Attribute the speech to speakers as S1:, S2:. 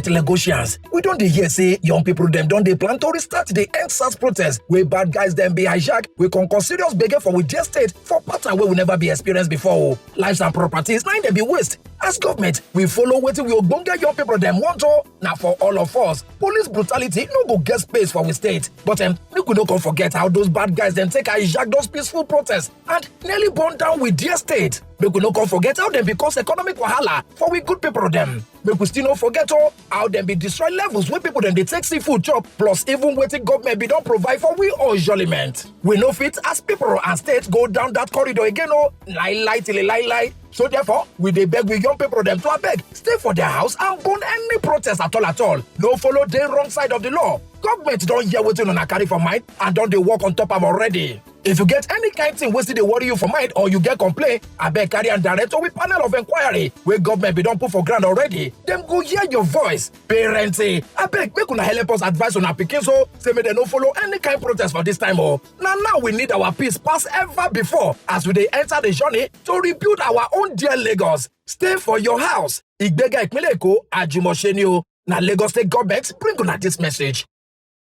S1: correct Lagosians. We don't dey hear say young people them don't they plan to restart the EndSARS protest where bad guys them be hijack. We can serious beggar for with their state for pattern where we never be experienced before. Lives and properties now they be waste. As government, we follow wetin we ogbonge young people them want to. Now for all of us, police brutality no go get space for we state. But make we no come forget how those bad guys them take hijack those peaceful protests and nearly burn down with their state. Make we no come forget how them because economic wahala for we good people them. Make we still no forget how them be destroy levels where people them they take seafood chop plus even waiting government be don't provide for we enjoyment. We no fit as people and states go down that corridor again lie till lie. So therefore, we dey beg with young people them to abeg stay for their house and burn any protest at all. No follow the wrong side of the law. Government don't hear wetin una carry for mind and don't they work on top of already. If you get any kind thing wey still dey worry you for mind or you get complaint, abeg carry and direct to we panel of inquiry where government be don put for ground already. Them go hear your voice. Parents, abeg make una help us advise on our pikin so say make they no follow any kind protest for this time. Now we need our peace pass ever before as we dey enter the journey to rebuild our own dear Lagos. Stay for your house. Igbega Ìpínlẹ̀ Èkó, Àjùmọ̀ṣe ni o. Na Lagos State government bring una this message.